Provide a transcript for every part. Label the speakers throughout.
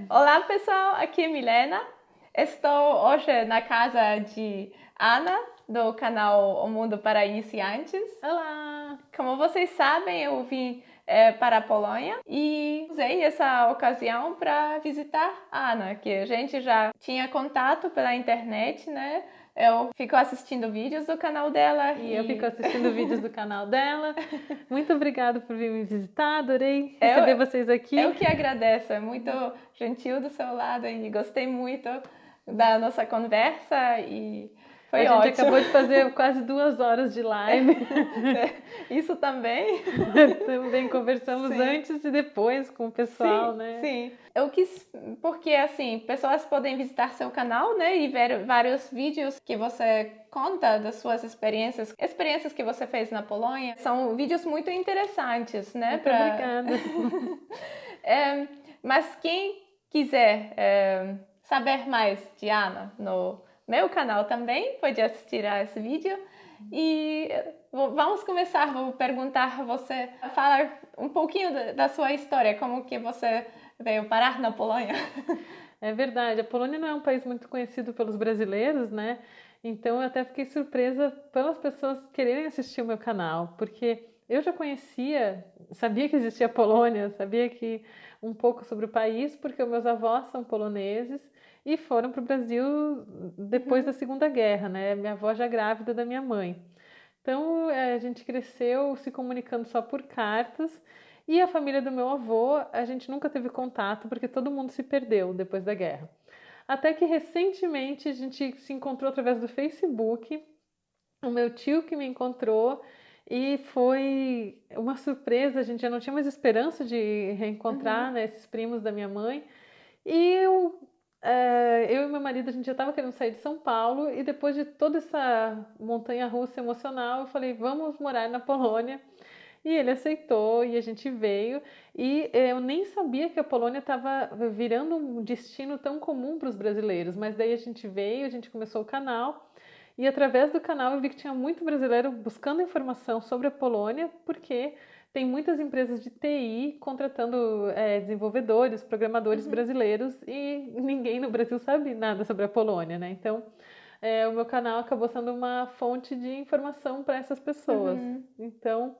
Speaker 1: Olá pessoal, aqui é Milena. Estou hoje na casa de Ana, do canal O Mundo para Iniciantes.
Speaker 2: Olá!
Speaker 1: Como vocês sabem, eu vim para a Polônia e usei essa ocasião para visitar a Ana, que a gente já tinha contato pela internet, né? Eu fico assistindo vídeos do canal dela
Speaker 2: E eu fico assistindo vídeos do canal dela. Muito obrigada por vir me visitar, adorei receber vocês aqui.
Speaker 1: Eu que agradeço, é muito gentil do seu lado e gostei muito da nossa conversa e foi ótimo.
Speaker 2: A gente acabou de fazer quase 2 horas de live.
Speaker 1: Isso também.
Speaker 2: Também conversamos antes e depois com o pessoal, né?
Speaker 1: Sim, eu quis, porque assim, pessoas podem visitar seu canal, né, e ver vários vídeos que você conta das suas experiências que você fez na Polônia. São vídeos muito interessantes, né?
Speaker 2: Muito obrigada.
Speaker 1: Mas quem quiser saber mais de Ana no meu canal também pode assistir a esse vídeo. E vamos começar, vou perguntar a você, falar um pouquinho da sua história, como que você veio parar na Polônia.
Speaker 2: É verdade, a Polônia não é um país muito conhecido pelos brasileiros, né? Então eu até fiquei surpresa pelas pessoas quererem assistir o meu canal, porque eu já conhecia, sabia que existia a Polônia, sabia que um pouco sobre o país, porque os meus avós são poloneses e foram para o Brasil depois da Segunda Guerra, né? Minha avó já grávida da minha mãe. Então a gente cresceu se comunicando só por cartas. E a família do meu avô, a gente nunca teve contato porque todo mundo se perdeu depois da guerra. Até que recentemente a gente se encontrou através do Facebook. O meu tio que me encontrou e foi uma surpresa. A gente já não tinha mais esperança de reencontrar, né, esses primos da minha mãe. E eu e meu marido, a gente já estava querendo sair de São Paulo. E depois de toda essa montanha-russa emocional, eu falei, vamos morar na Polônia. E ele aceitou e a gente veio. E eu nem sabia que a Polônia estava virando um destino tão comum para os brasileiros. Mas daí a gente veio, a gente começou o canal. E através do canal eu vi que tinha muito brasileiro buscando informação sobre a Polônia, porque tem muitas empresas de TI contratando desenvolvedores, programadores brasileiros e ninguém no Brasil sabe nada sobre a Polônia, né? Então o meu canal acabou sendo uma fonte de informação para essas pessoas. Então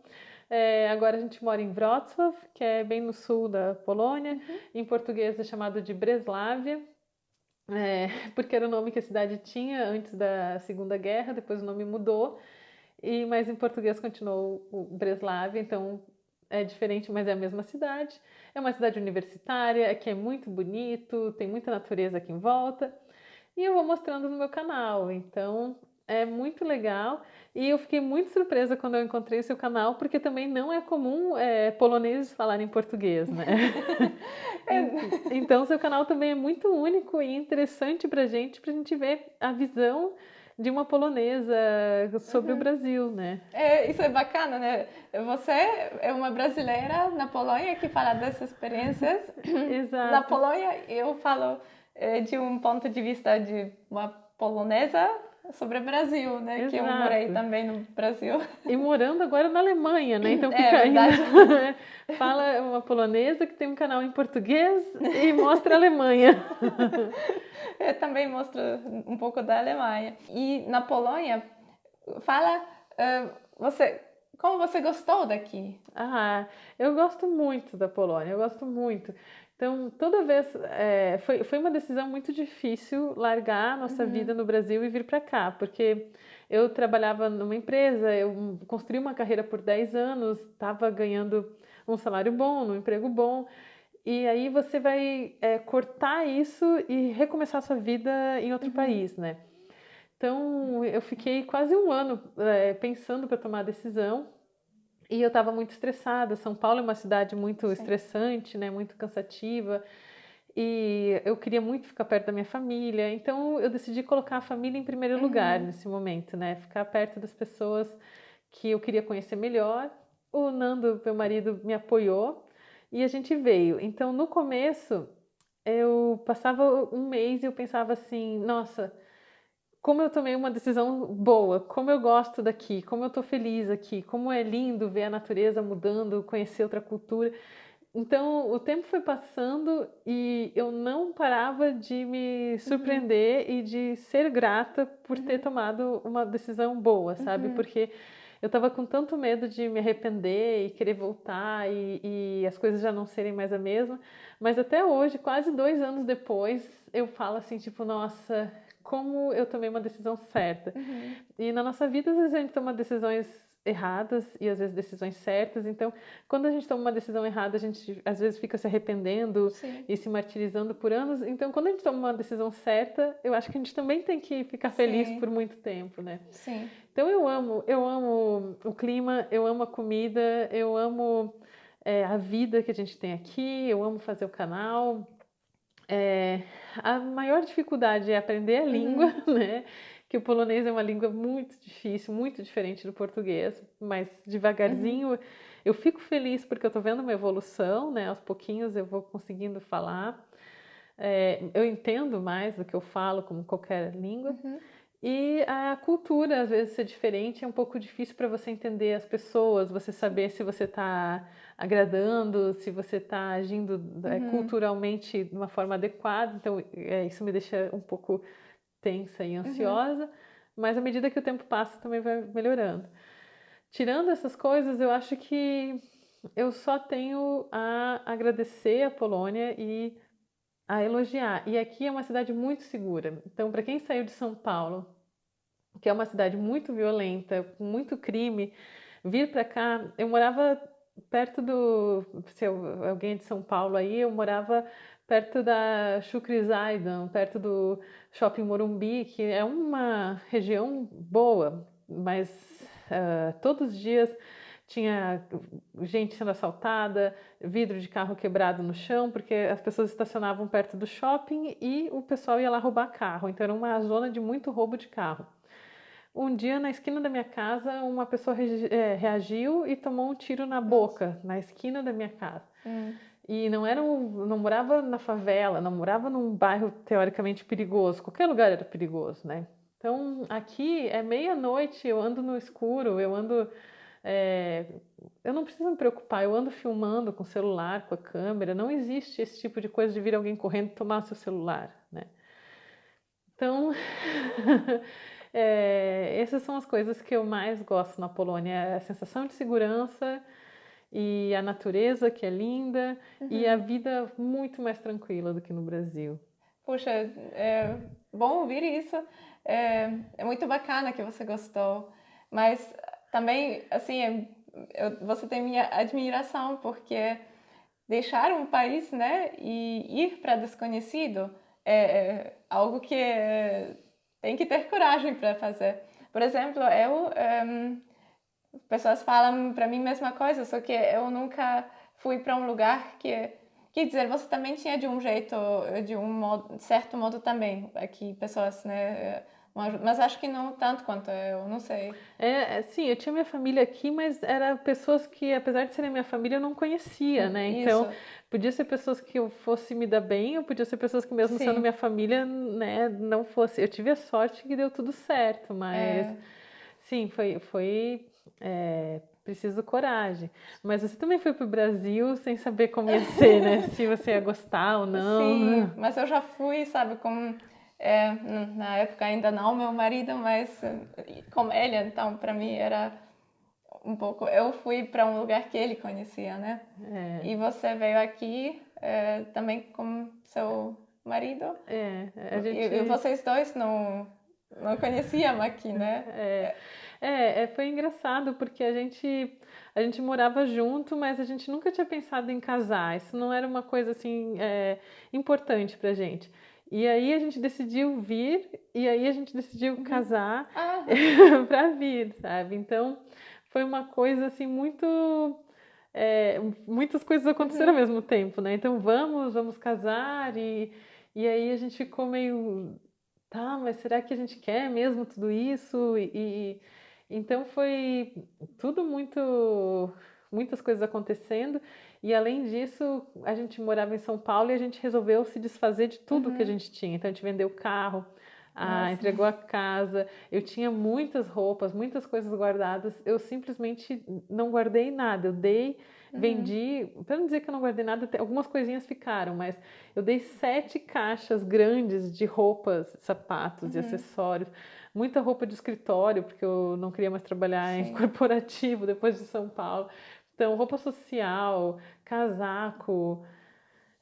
Speaker 2: agora a gente mora em Wrocław, que é bem no sul da Polônia. Em português é chamado de Breslavia, porque era o nome que a cidade tinha antes da Segunda Guerra, depois o nome mudou, mas em português continuou o Breslavia, então é diferente, mas é a mesma cidade. É uma cidade universitária, que é muito bonito, tem muita natureza aqui em volta. E eu vou mostrando no meu canal, então é muito legal. E eu fiquei muito surpresa quando eu encontrei o seu canal, porque também não é comum poloneses falarem português, né? Então seu canal também é muito único e interessante pra gente ver a visão de uma polonesa sobre o Brasil, né?
Speaker 1: Isso é bacana, né? Você é uma brasileira na Polônia que fala dessas experiências.
Speaker 2: Exato.
Speaker 1: Na Polônia, eu falo de um ponto de vista de uma polonesa sobre o Brasil, né?
Speaker 2: Exato.
Speaker 1: Que eu morei também no Brasil.
Speaker 2: E morando agora na Alemanha, né? Então fica
Speaker 1: verdade.
Speaker 2: Fala uma polonesa que tem um canal em português e mostra a Alemanha.
Speaker 1: Eu também mostro um pouco da Alemanha. E na Polônia, fala como você gostou daqui?
Speaker 2: Eu gosto muito da Polônia, eu gosto muito. Então, toda vez foi uma decisão muito difícil largar a nossa vida no Brasil e vir para cá, porque eu trabalhava numa empresa, eu construí uma carreira por 10 anos, estava ganhando um salário bom, um emprego bom, e aí você vai cortar isso e recomeçar a sua vida em outro país, né? Então, eu fiquei quase um ano pensando para tomar a decisão. E eu estava muito estressada. São Paulo é uma cidade muito estressante, né? Muito cansativa. E eu queria muito ficar perto da minha família. Então eu decidi colocar a família em primeiro lugar nesse momento, né? Ficar perto das pessoas que eu queria conhecer melhor. O Nando, meu marido, me apoiou e a gente veio. Então no começo eu passava um mês e eu pensava assim, nossa, como eu tomei uma decisão boa, como eu gosto daqui, como eu tô feliz aqui, como é lindo ver a natureza mudando, conhecer outra cultura. Então, o tempo foi passando e eu não parava de me surpreender e de ser grata por ter tomado uma decisão boa, sabe? Porque eu estava com tanto medo de me arrepender e querer voltar e as coisas já não serem mais a mesma. Mas até hoje, quase 2 anos depois, eu falo assim, tipo, nossa, como eu tomei uma decisão certa. E na nossa vida, às vezes a gente toma decisões erradas e às vezes decisões certas. Então, quando a gente toma uma decisão errada, a gente às vezes fica se arrependendo e se martirizando por anos. Então, quando a gente toma uma decisão certa, eu acho que a gente também tem que ficar feliz por muito tempo, né?
Speaker 1: Sim.
Speaker 2: Então, eu amo o clima, eu amo a comida, eu amo a vida que a gente tem aqui, eu amo fazer o canal. A maior dificuldade é aprender a língua, né? Que o polonês é uma língua muito difícil, muito diferente do português, mas devagarzinho eu fico feliz porque eu estou vendo uma evolução, né? Aos pouquinhos eu vou conseguindo falar. Eu entendo mais do que eu falo, como qualquer língua. E a cultura, às vezes, ser diferente é um pouco difícil para você entender as pessoas, você saber se você está agradando, se você está agindo culturalmente de uma forma adequada. Então, isso me deixa um pouco tensa e ansiosa, mas à medida que o tempo passa também vai melhorando. Tirando essas coisas, eu acho que eu só tenho a agradecer a Polônia e a elogiar. E aqui é uma cidade muito segura. Então, para quem saiu de São Paulo, que é uma cidade muito violenta, com muito crime, vir para cá, eu morava perto do, se alguém é de São Paulo aí, eu morava perto da Chukrizaidan, perto do Shopping Morumbi, que é uma região boa, mas todos os dias tinha gente sendo assaltada, vidro de carro quebrado no chão, porque as pessoas estacionavam perto do shopping e o pessoal ia lá roubar carro. Então era uma zona de muito roubo de carro. Um dia, na esquina da minha casa, uma pessoa reagiu e tomou um tiro na boca, na esquina da minha casa. E não morava na favela, não morava num bairro teoricamente perigoso. Qualquer lugar era perigoso, né? Então, aqui é meia-noite, eu ando no escuro, eu ando... eu não preciso me preocupar, eu ando filmando com o celular, com a câmera. Não existe esse tipo de coisa de vir alguém correndo e tomar seu celular, né? Então, essas são as coisas que eu mais gosto na Polônia, a sensação de segurança e a natureza que é linda e a vida muito mais tranquila do que no Brasil.
Speaker 1: Puxa, é bom ouvir isso. É muito bacana que você gostou, mas também, assim, você tem minha admiração porque deixar um país, né, e ir para desconhecido é algo que tem que ter coragem para fazer. Por exemplo, pessoas falam para mim a mesma coisa, só que eu nunca fui para um lugar que, quer dizer, você também tinha de um jeito, de um modo, certo modo também, aqui pessoas, né, mas acho que não tanto quanto eu, não sei.
Speaker 2: Sim, eu tinha minha família aqui, mas eram pessoas que, apesar de serem minha família, eu não conhecia, né? Então, podia ser pessoas que eu fosse me dar bem, ou podia ser pessoas que mesmo sendo minha família, né, não fosse. Eu tive a sorte que deu tudo certo, mas sim, foi preciso coragem. Mas você também foi para o Brasil sem saber como ia ser, né? Se você ia gostar ou não.
Speaker 1: Sim, mas eu já fui, sabe, na época ainda não meu marido, mas com ele, então para mim era um pouco. Eu fui para um lugar que ele conhecia, né? E você veio aqui também com seu marido? E vocês dois não conheciam aqui, né?
Speaker 2: Foi engraçado porque a gente morava junto, mas a gente nunca tinha pensado em casar. Isso não era uma coisa assim importante pra gente. E aí a gente decidiu vir e aí a gente decidiu casar para vir, sabe? Então foi uma coisa assim muitas coisas aconteceram ao mesmo tempo, né? Então vamos casar e aí a gente ficou meio, tá, mas será que a gente quer mesmo tudo isso? Então foi tudo muitas coisas acontecendo e além disso a gente morava em São Paulo e a gente resolveu se desfazer de tudo que a gente tinha. Então a gente vendeu o carro, entregou a casa. Eu tinha muitas roupas, muitas coisas guardadas. Eu simplesmente não guardei nada. Eu dei vendi, para não dizer que eu não guardei nada, algumas coisinhas ficaram, mas eu dei 7 caixas grandes de roupas, sapatos e acessórios, muita roupa de escritório, porque eu não queria mais trabalhar em
Speaker 1: Sim.
Speaker 2: corporativo depois de São Paulo. Então, roupa social, casaco.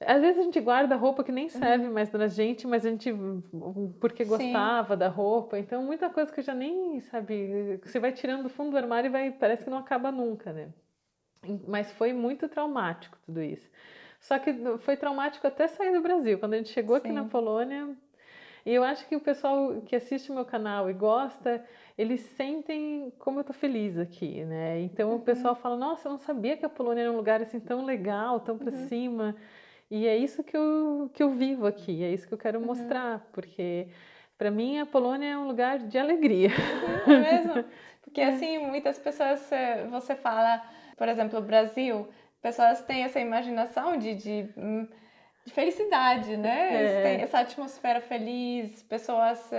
Speaker 2: Às vezes a gente guarda roupa que nem serve mais pra gente, mas a gente, porque
Speaker 1: Sim.
Speaker 2: gostava da roupa. Então, muita coisa que eu já nem, sabe, você vai tirando do fundo do armário e vai, parece que não acaba nunca, né? Mas foi muito traumático tudo isso. Só que foi traumático até sair do Brasil. Quando a gente chegou aqui na
Speaker 1: Sim.
Speaker 2: Polônia, e eu acho que o pessoal que assiste o meu canal e gosta, eles sentem como eu tô feliz aqui, né? Então o pessoal fala: nossa, eu não sabia que a Polônia era um lugar assim tão legal, tão pra cima. E é isso que eu vivo aqui, é isso que eu quero mostrar, porque para mim a Polônia é um lugar de alegria.
Speaker 1: É mesmo? Porque assim, muitas pessoas, você fala, por exemplo, o Brasil, pessoas têm essa imaginação de felicidade, né? Eles têm
Speaker 2: É,
Speaker 1: essa atmosfera feliz, pessoas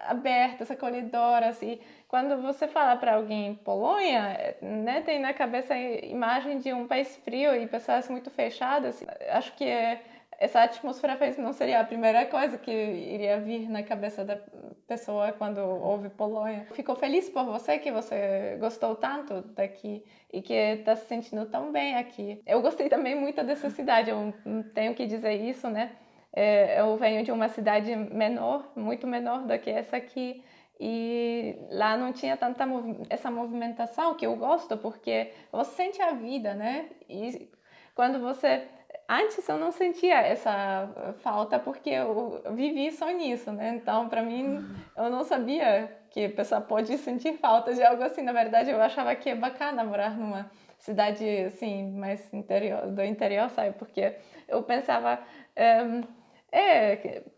Speaker 1: abertas, acolhedoras. E quando você fala para alguém Polônia, né, tem na cabeça a imagem de um país frio e pessoas muito fechadas. Acho que essa atmosfera feliz não seria a primeira coisa que iria vir na cabeça da pessoa quando ouve Polônia. Fico feliz por você, que você gostou tanto daqui e que está se sentindo tão bem aqui. Eu gostei também muito dessa cidade, eu tenho que dizer isso, né? Eu venho de uma cidade menor, muito menor do que essa aqui, e lá não tinha tanta essa movimentação que eu gosto, porque você sente a vida, né? E quando você... Antes eu não sentia essa falta porque eu vivi só nisso, né? Então, para mim, eu não sabia que a pessoa pode sentir falta de algo assim. Na verdade, eu achava que é bacana morar numa cidade assim, mais interior, do interior, sabe? Porque eu pensava,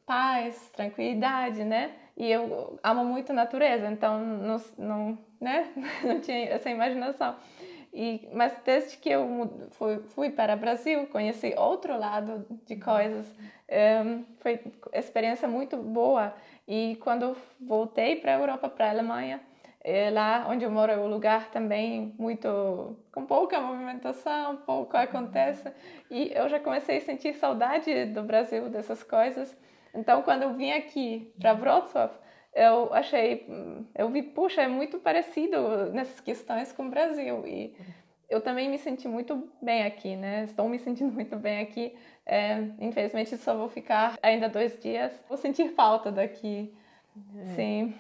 Speaker 1: paz, tranquilidade, né? E eu amo muito a natureza, então não, né? Não tinha essa imaginação. Mas desde que eu fui para o Brasil, conheci outro lado de coisas. Foi uma experiência muito boa. E quando eu voltei para a Europa, para a Alemanha, lá onde eu moro é um lugar também muito com pouca movimentação, pouco acontece. E eu já comecei a sentir saudade do Brasil, dessas coisas. Então, quando eu vim aqui para Wrocław, eu vi, puxa, é muito parecido nessas questões com o Brasil. E eu também me senti muito bem aqui, né? Estou me sentindo muito bem aqui. Infelizmente, só vou ficar ainda 2 dias. Vou sentir falta daqui. Sim.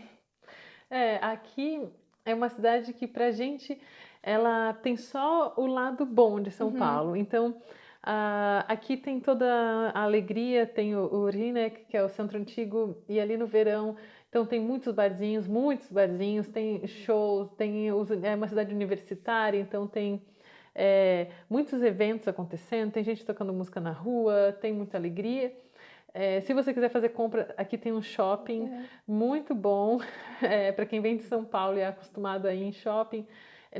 Speaker 2: Aqui é uma cidade que pra gente ela tem só o lado bom de São Paulo. Então, aqui tem toda a alegria, tem o Rynek, que é o centro antigo, e ali no verão, então tem muitos barzinhos, tem shows, é uma cidade universitária, então tem muitos eventos acontecendo, tem gente tocando música na rua, tem muita alegria. Se você quiser fazer compra, aqui tem um shopping muito bom. Para quem vem de São Paulo e é acostumado a ir em shopping,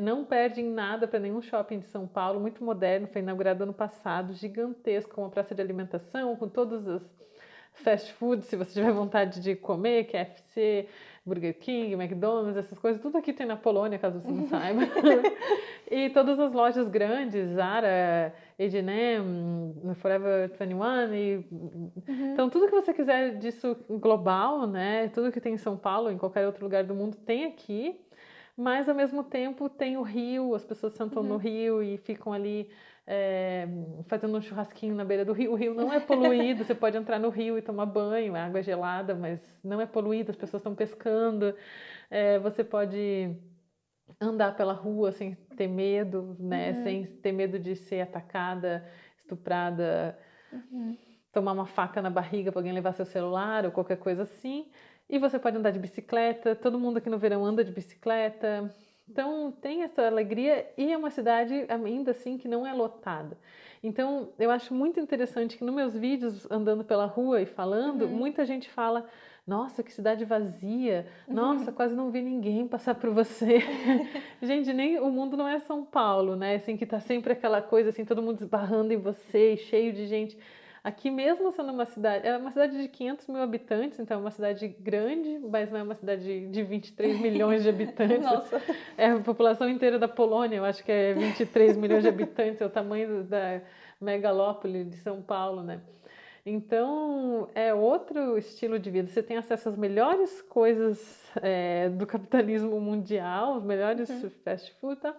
Speaker 2: não perde em nada para nenhum shopping de São Paulo, muito moderno, foi inaugurado ano passado, gigantesco, uma praça de alimentação com todos os fast food, se você tiver vontade de comer, KFC, Burger King, McDonald's, essas coisas, tudo aqui tem na Polônia, caso você não saiba. E todas as lojas grandes, Zara, H&M, Forever 21, então tudo que você quiser disso global, né? Tudo que tem em São Paulo, em qualquer outro lugar do mundo, tem aqui. Mas ao mesmo tempo tem o rio, as pessoas sentam no rio e ficam ali fazendo um churrasquinho na beira do rio. O rio não é poluído, você pode entrar no rio e tomar banho, a água é gelada, mas não é poluído, as pessoas estão pescando. Você pode andar pela rua sem ter medo, né? Sem ter medo de ser atacada, estuprada, tomar uma faca na barriga para alguém levar seu celular ou qualquer coisa assim. E você pode andar de bicicleta, todo mundo aqui no verão anda de bicicleta. Então tem essa alegria e é uma cidade ainda assim que não é lotada. Então eu acho muito interessante que nos meus vídeos andando pela rua e falando, muita gente fala: nossa, que cidade vazia, nossa, quase não vi ninguém passar por você. Gente, nem o mundo não é São Paulo, né? Assim que tá sempre aquela coisa assim, todo mundo esbarrando em você, cheio de gente. Aqui mesmo sendo uma cidade, é uma cidade de 500 mil habitantes, então é uma cidade grande, mas não é uma cidade de 23 milhões de habitantes.
Speaker 1: Nossa.
Speaker 2: É a população inteira da Polônia, eu acho que é 23 milhões de habitantes, é o tamanho da megalópole de São Paulo, né? Então, é outro estilo de vida. Você tem acesso às melhores coisas do capitalismo mundial, os melhores fast food, tá?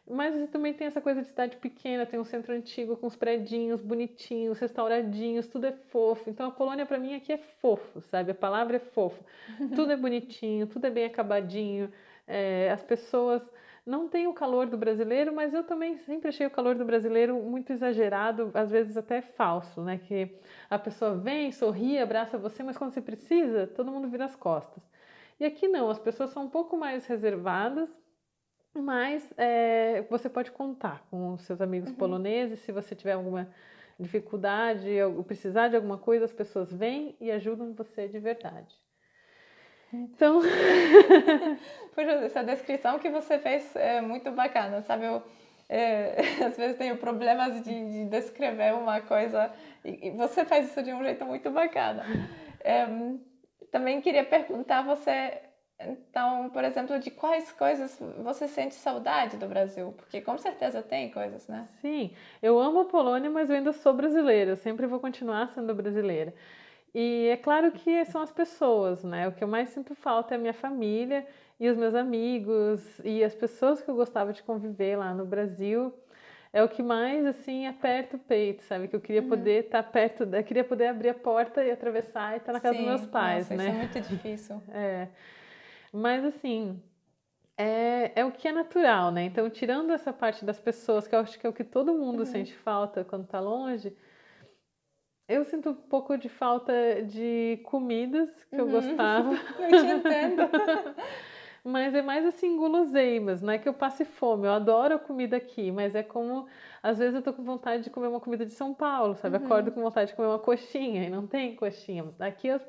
Speaker 2: Mas você também tem essa coisa de cidade pequena, tem um centro antigo com os predinhos bonitinhos, restauradinhos, tudo é fofo. Então, a Polônia, para mim, aqui é fofo, sabe? A palavra é fofo. Tudo é bonitinho, tudo é bem acabadinho. As pessoas não têm o calor do brasileiro, mas eu também sempre achei o calor do brasileiro muito exagerado, às vezes até falso, né? Que a pessoa vem, sorri, abraça você, mas quando você precisa, todo mundo vira as costas. E aqui não, as pessoas são um pouco mais reservadas, mas você pode contar com os seus amigos poloneses, se você tiver alguma dificuldade ou precisar de alguma coisa, as pessoas vêm e ajudam você de verdade. Então,
Speaker 1: Poxa, essa descrição que você fez é muito bacana, sabe? Eu, às vezes tenho problemas de descrever uma coisa e você faz isso de um jeito muito bacana. Também queria perguntar a você, então, por exemplo, de quais coisas você sente saudade do Brasil? Porque com certeza tem coisas, né?
Speaker 2: sim, eu amo a Polônia, mas eu ainda sou brasileira, eu sempre vou continuar sendo brasileira. E é claro que são as pessoas, né? O que eu mais sinto falta é a minha família e os meus amigos e as pessoas que eu gostava de conviver lá no Brasil. É o que mais, assim, aperta o peito, sabe? Que eu queria poder estar perto, eu queria poder abrir a porta e atravessar e estar na casa dos meus
Speaker 1: Sim,
Speaker 2: pais,
Speaker 1: nossa,
Speaker 2: né?
Speaker 1: isso é muito difícil.
Speaker 2: Mas, assim, é o que é natural, né? Então, tirando essa parte das pessoas, que eu acho que é o que todo mundo sente falta quando tá longe, eu sinto um pouco de falta de comidas que eu gostava.
Speaker 1: Eu te entendo.
Speaker 2: Mas é mais assim, guloseimas, não é que eu passe fome. Eu adoro a comida aqui, mas é como às vezes eu tô com vontade de comer uma comida de São Paulo, sabe? Acordo com vontade de comer uma coxinha e não tem coxinha. Aqui às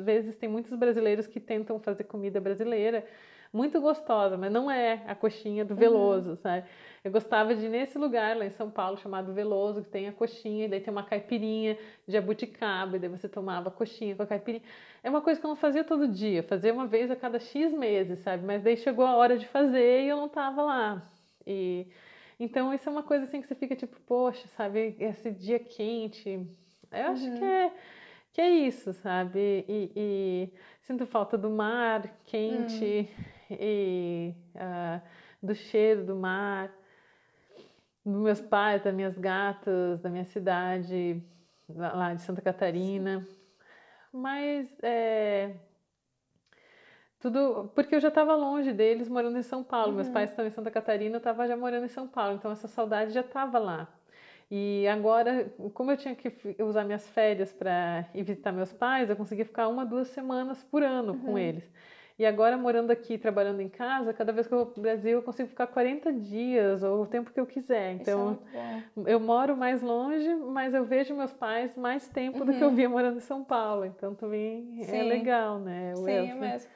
Speaker 2: vezes tem muitos brasileiros que tentam fazer comida brasileira muito gostosa, mas não é a coxinha do Veloso, sabe? Eu gostava de ir nesse lugar lá em São Paulo chamado Veloso, que tem a coxinha, e daí tem uma caipirinha de jabuticaba, e daí você tomava a coxinha com a caipirinha. É uma coisa que eu não fazia todo dia, eu fazia uma vez a cada X meses, sabe? Mas daí chegou a hora de fazer e eu não tava lá. E então isso é uma coisa assim que você fica tipo, poxa, sabe? Esse dia quente. Eu acho que é isso, sabe? E sinto falta do mar quente e do cheiro do mar, dos meus pais, das minhas gatas, da minha cidade, lá de Santa Catarina. Mas tudo porque eu já estava longe deles, morando em São Paulo. Meus pais estão em Santa Catarina, eu estava já morando em São Paulo, então essa saudade já estava lá. E agora, como eu tinha que usar minhas férias para ir visitar meus pais, eu consegui ficar 1, 2 semanas por ano com eles. E agora, morando aqui, trabalhando em casa, cada vez que eu vou para o Brasil, eu consigo ficar 40 dias ou o tempo que eu quiser.
Speaker 1: Isso é
Speaker 2: Então,
Speaker 1: muito bom.
Speaker 2: eu moro mais longe, mas eu vejo meus pais mais tempo do que eu via morando em São Paulo. Então, também é
Speaker 1: Sim.
Speaker 2: legal, né?
Speaker 1: Sim, é mesmo.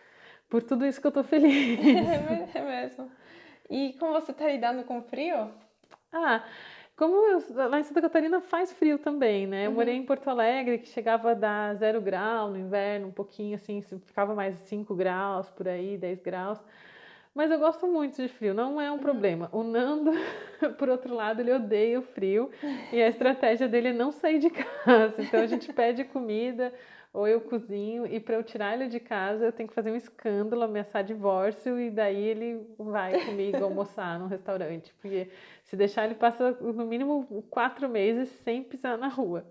Speaker 2: Por tudo isso que eu tô feliz.
Speaker 1: É mesmo. E como você tá lidando com o frio?
Speaker 2: Lá em Santa Catarina faz frio também, né? Eu morei em Porto Alegre, que chegava a dar 0 grau no inverno, um pouquinho assim, ficava mais 5 graus por aí, 10 graus. Mas eu gosto muito de frio, não é um problema. O Nando, por outro lado, ele odeia o frio e a estratégia dele é não sair de casa. Então a gente pede comida ou eu cozinho e para eu tirar ele de casa eu tenho que fazer um escândalo, ameaçar divórcio e daí ele vai comigo almoçar num restaurante. Porque se deixar ele passa no mínimo 4 meses sem pisar na rua.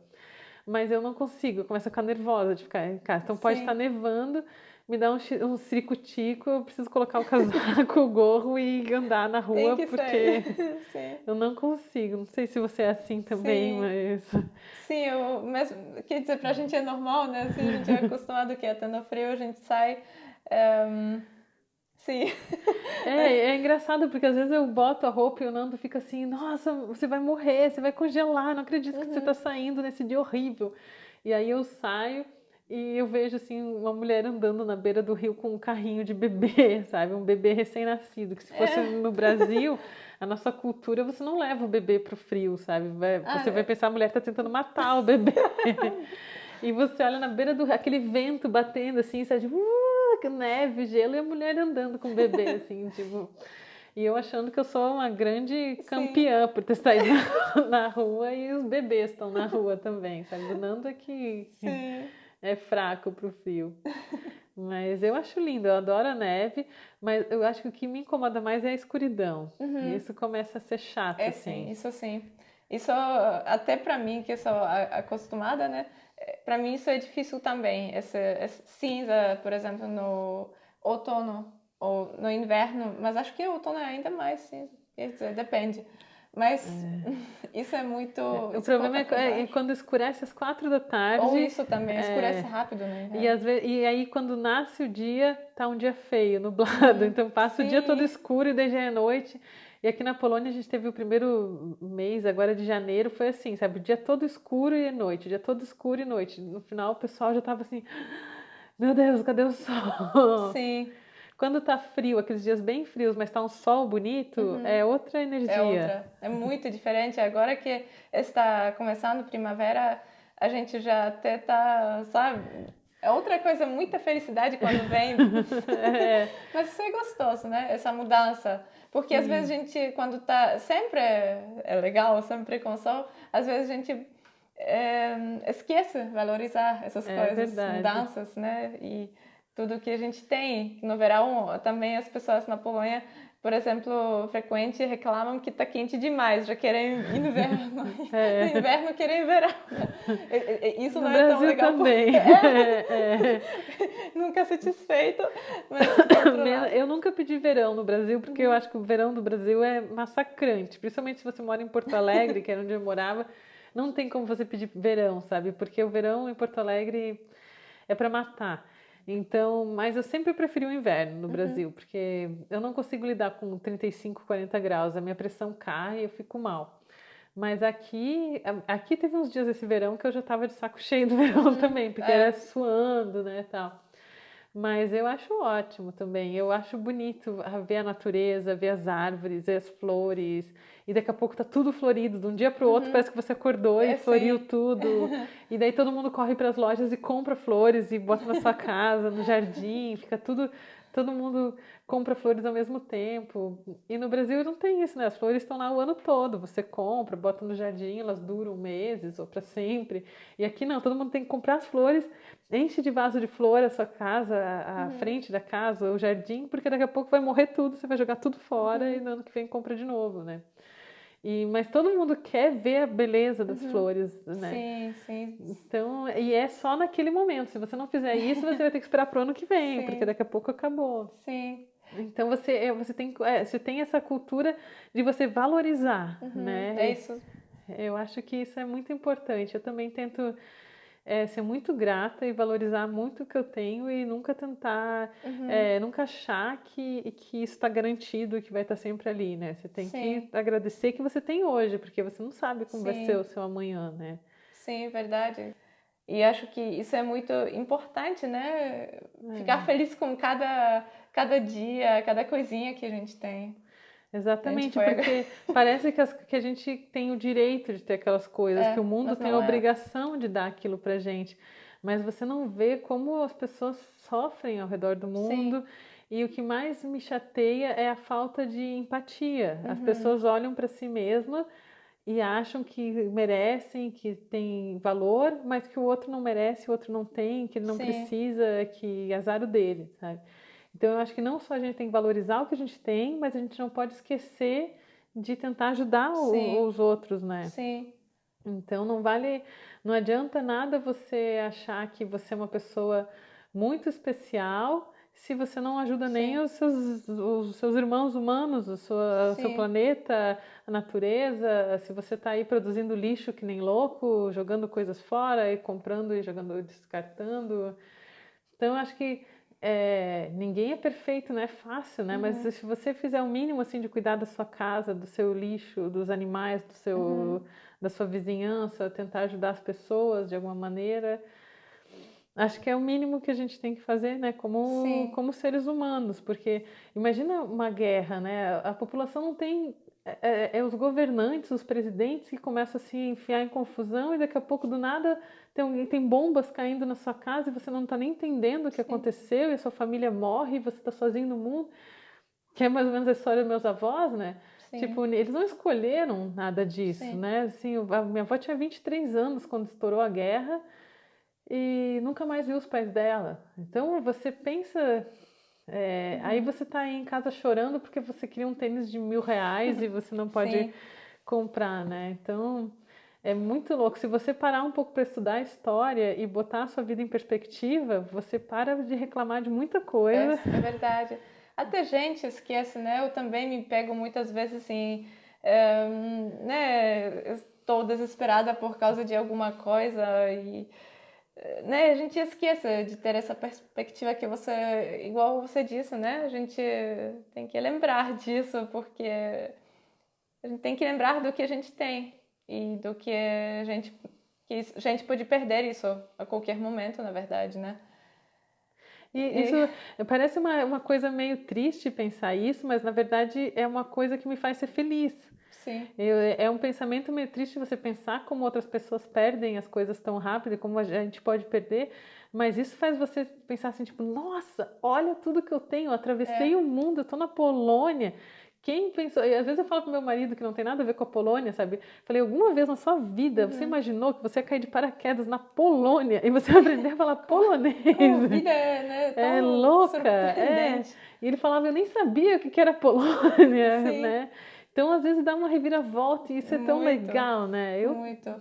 Speaker 2: Mas eu não consigo, eu começo a ficar nervosa de ficar em casa. Então pode estar nevando, me dá um circo-tico, eu preciso colocar o casaco, o gorro e andar na rua, porque eu não consigo. Não sei se você é assim também, mas...
Speaker 1: Sim, quer dizer, pra gente é normal, né? Assim, a gente é acostumado que até no frio a gente sai... Sim.
Speaker 2: É engraçado, porque às vezes eu boto a roupa e o Nando fica assim, nossa, você vai morrer, você vai congelar, não acredito que você tá saindo nesse dia horrível. E aí eu saio e eu vejo assim uma mulher andando na beira do rio com um carrinho de bebê, sabe? Um bebê recém-nascido, que se fosse no Brasil, a nossa cultura, você não leva o bebê pro frio, sabe? Você vai
Speaker 1: é.
Speaker 2: pensar, a mulher tá tentando matar o bebê. E você olha na beira do aquele vento batendo assim, sabe? Tipo, que neve, gelo, e a mulher andando com o bebê, assim, tipo. E eu achando que eu sou uma grande
Speaker 1: Sim,
Speaker 2: campeã por ter saído na rua e os bebês estão na rua também, sabe? O Nando é que
Speaker 1: sim.
Speaker 2: é fraco pro frio. Mas eu acho lindo, eu adoro a neve, mas eu acho que o que me incomoda mais é a escuridão. E
Speaker 1: Uhum.
Speaker 2: isso começa a ser chato,
Speaker 1: É sim,
Speaker 2: assim.
Speaker 1: isso sim. Isso até para mim que sou acostumada, né? Para mim isso é difícil também. Esse cinza, por exemplo, no outono ou no inverno, mas acho que o outono é ainda mais cinza. Quer dizer, depende. Mas isso é muito,
Speaker 2: O
Speaker 1: isso
Speaker 2: problema
Speaker 1: corta por
Speaker 2: é
Speaker 1: baixo.
Speaker 2: quando escurece às 4 da
Speaker 1: Ou
Speaker 2: tarde,
Speaker 1: isso também, escurece
Speaker 2: é,
Speaker 1: rápido no
Speaker 2: e,
Speaker 1: inverno.
Speaker 2: e aí quando nasce o dia, tá um dia feio, nublado,
Speaker 1: Uhum.
Speaker 2: então passa o dia todo
Speaker 1: Sim,
Speaker 2: escuro e daí já é noite. E aqui na Polônia a gente teve o primeiro mês, agora de janeiro, foi assim, sabe? O dia todo escuro e noite, o dia todo escuro e noite. No final o pessoal já tava assim, meu Deus, cadê o sol?
Speaker 1: sim.
Speaker 2: Quando tá frio, aqueles dias bem frios, mas tá um sol bonito,
Speaker 1: Uhum.
Speaker 2: é outra
Speaker 1: É
Speaker 2: energia.
Speaker 1: outra, é muito diferente. Agora que está começando primavera, a gente já até tá, sabe? É outra coisa, muita felicidade quando vem.
Speaker 2: É,
Speaker 1: Mas isso é gostoso, né? Essa mudança. Porque às vezes a
Speaker 2: sim,
Speaker 1: gente, quando tá. Sempre é legal, sempre com sol, às vezes a gente esquece valorizar essas
Speaker 2: é
Speaker 1: coisas,
Speaker 2: verdade.
Speaker 1: mudanças, né? E tudo que a gente tem. No verão, também as pessoas na Polônia, por exemplo, frequente reclamam que tá quente demais, já querem inverno. No
Speaker 2: É.
Speaker 1: inverno querem verão, né? Isso
Speaker 2: No
Speaker 1: não é tão
Speaker 2: Brasil
Speaker 1: legal porque
Speaker 2: também. É.
Speaker 1: nunca satisfeito, mas por outro lado.
Speaker 2: Eu nunca pedi verão no Brasil, porque eu
Speaker 1: Uhum.
Speaker 2: acho que o verão do Brasil é massacrante. Principalmente se você mora em Porto Alegre, que era onde eu morava, não tem como você pedir verão, sabe? Porque o verão em Porto Alegre é para matar. Então, mas eu sempre preferi o inverno no
Speaker 1: Uhum.
Speaker 2: Brasil, porque eu não consigo lidar com 35, 40 graus, a minha pressão cai e eu fico mal. Mas aqui teve uns dias esse verão que eu já estava de saco cheio do verão
Speaker 1: Uhum.
Speaker 2: também, porque era
Speaker 1: É.
Speaker 2: suando, né, tal. Mas eu acho ótimo também. Eu acho bonito ver a natureza, ver as árvores, ver as flores. E daqui a pouco tá tudo florido. De um dia para o outro
Speaker 1: Uhum.
Speaker 2: parece que você acordou e
Speaker 1: É
Speaker 2: floriu
Speaker 1: sim.
Speaker 2: tudo. E daí todo mundo corre para as lojas e compra flores e bota na sua casa, no jardim. Fica tudo. Todo mundo compra flores ao mesmo tempo. E no Brasil não tem isso, né? As flores estão lá o ano todo. Você compra, bota no jardim, elas duram meses ou para sempre. E aqui não, todo mundo tem que comprar as flores. Enche de vaso de flor a sua casa, a
Speaker 1: Uhum.
Speaker 2: frente da casa, o jardim, porque daqui a pouco vai morrer tudo, você vai jogar tudo fora e
Speaker 1: Uhum.
Speaker 2: no ano que vem compra de novo, né? Mas todo mundo quer ver a beleza das
Speaker 1: Uhum.
Speaker 2: flores, né?
Speaker 1: Sim, sim,
Speaker 2: Então, e é só naquele momento. Se você não fizer isso, você vai ter que esperar pro ano que vem, porque
Speaker 1: sim,
Speaker 2: daqui a pouco acabou.
Speaker 1: sim.
Speaker 2: Então você tem essa cultura de você valorizar,
Speaker 1: Uhum. É
Speaker 2: né?
Speaker 1: isso.
Speaker 2: Eu acho que isso é muito importante. Eu também tento ser muito grata e valorizar muito o que eu tenho e nunca tentar,
Speaker 1: Uhum.
Speaker 2: nunca achar que isso está garantido, que vai estar sempre ali, né? Você tem que
Speaker 1: Sim,
Speaker 2: agradecer que você tem hoje, porque você não sabe como vai ser o
Speaker 1: sim,
Speaker 2: seu amanhã, né?
Speaker 1: sim, verdade. E acho que isso é muito importante, né? Ficar
Speaker 2: É,
Speaker 1: feliz com cada dia, cada coisinha que a gente tem. A gente
Speaker 2: exatamente,
Speaker 1: foi agora.
Speaker 2: porque parece que a gente tem o direito de ter aquelas coisas, que o
Speaker 1: É,
Speaker 2: mundo
Speaker 1: mas
Speaker 2: tem a
Speaker 1: não é.
Speaker 2: obrigação de dar aquilo pra gente. Mas você não vê como as pessoas sofrem ao redor do
Speaker 1: Sim.
Speaker 2: mundo. E o que mais me chateia é a falta de empatia. As
Speaker 1: Uhum.
Speaker 2: pessoas olham para si mesmas e acham que merecem, que tem valor, mas que o outro não merece, o outro não tem, que ele não
Speaker 1: Sim.
Speaker 2: precisa, que azar o dele, sabe? Então eu acho que não só a gente tem que valorizar o que a gente tem, mas a gente não pode esquecer de tentar ajudar
Speaker 1: Sim.
Speaker 2: os outros, né?
Speaker 1: Sim.
Speaker 2: Então não adianta nada você achar que você é uma pessoa muito especial se você não ajuda nem
Speaker 1: Sim.
Speaker 2: os seus irmãos humanos, o seu
Speaker 1: Sim.
Speaker 2: planeta, a natureza, se você está aí produzindo lixo que nem louco, jogando coisas fora e comprando e jogando, descartando. Então, eu acho que ninguém é perfeito, não é fácil, né? Mas
Speaker 1: Uhum.
Speaker 2: se você fizer o mínimo assim de cuidar da sua casa, do seu lixo, dos animais,
Speaker 1: Uhum.
Speaker 2: da sua vizinhança, tentar ajudar as pessoas de alguma maneira, acho que é o mínimo que a gente tem que fazer, né?
Speaker 1: Sim.
Speaker 2: Como seres humanos, porque imagina uma guerra, né? A população não tem os governantes, os presidentes que começam a se enfiar em confusão e daqui a pouco do nada tem bombas caindo na sua casa e você não está nem entendendo o que aconteceu e a sua família morre e você está sozinho no mundo, que é mais ou menos a história dos meus avós, né?
Speaker 1: Sim.
Speaker 2: Tipo, eles não escolheram nada disso,
Speaker 1: Sim.
Speaker 2: né? Assim, a minha avó tinha 23 anos quando estourou a guerra e nunca mais viu os pais dela. Então você pensa, aí você está aí em casa chorando porque você queria um tênis de R$ 1.000 e você não pode
Speaker 1: Sim.
Speaker 2: comprar, né? Então é muito louco. Se você parar um pouco para estudar a história e botar a sua vida em perspectiva, você para de reclamar de muita coisa.
Speaker 1: É verdade. Até gente esquece, né? Eu também me pego muitas vezes assim, né? Estou desesperada por causa de alguma coisa e, né? A gente esquece de ter essa perspectiva que você, igual você disse, né? A gente tem que lembrar disso porque a gente tem que lembrar do que a gente tem e do que a gente pode perder isso a qualquer momento, na verdade, né?
Speaker 2: E isso parece uma coisa meio triste pensar isso, mas na verdade é uma coisa que me faz ser feliz.
Speaker 1: Sim.
Speaker 2: É um pensamento meio triste você pensar como outras pessoas perdem as coisas tão rápido, como a gente pode perder, mas isso faz você pensar assim, tipo, nossa, olha tudo que eu tenho, eu atravessei o mundo, eu tô na Polônia. Quem pensou? E às vezes eu falo pro meu marido que não tem nada a ver com a Polônia, sabe? Falei, alguma vez na sua vida você imaginou que você ia cair de paraquedas na Polônia e você ia aprender a falar polonês?
Speaker 1: Como a vida né, tão
Speaker 2: É louca,
Speaker 1: surpreendente.
Speaker 2: E ele falava, eu nem sabia o que era Polônia,
Speaker 1: Sim.
Speaker 2: né? Então, às vezes, dá uma reviravolta e isso é tão
Speaker 1: Muito,
Speaker 2: legal, né?
Speaker 1: Muito.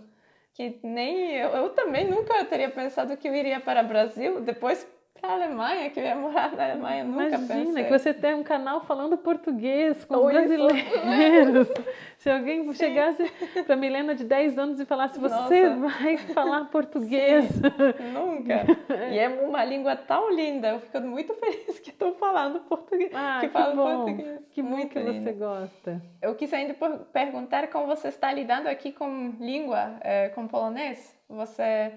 Speaker 1: Que nem eu também nunca teria pensado que eu iria para o Brasil, depois para a Alemanha, que eu ia morar na Alemanha, nunca
Speaker 2: Imagina
Speaker 1: pensei.
Speaker 2: que você tem um canal falando português com
Speaker 1: Ou
Speaker 2: os
Speaker 1: isso,
Speaker 2: brasileiros. Se alguém chegasse para Milena de 10 anos e falasse, você
Speaker 1: Nossa.
Speaker 2: vai falar português.
Speaker 1: Nunca. E é uma língua tão linda, eu fico muito feliz que estou falando português, que falo português.
Speaker 2: Que bom
Speaker 1: Muito
Speaker 2: que
Speaker 1: lindo.
Speaker 2: você gosta.
Speaker 1: Eu quis ainda perguntar como você está lidando aqui com língua, com polonês. Você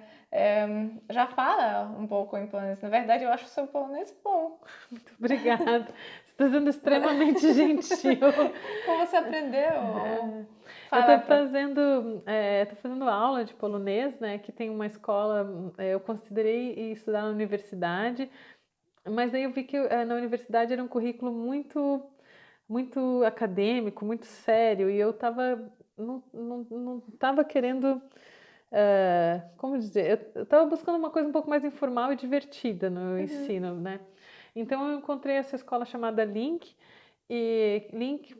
Speaker 1: já fala um pouco em polonês. Na verdade, eu acho o seu polonês bom.
Speaker 2: Muito obrigada. Você está sendo extremamente gentil.
Speaker 1: Como você aprendeu?
Speaker 2: Eu estou fazendo aula de polonês, né? Que tem uma escola, eu considerei estudar na universidade, mas daí eu vi que na universidade era um currículo muito acadêmico, muito sério, e eu não estava querendo, como dizer, eu estava buscando uma coisa um pouco mais informal e divertida no ensino, né? Então eu encontrei essa escola chamada Link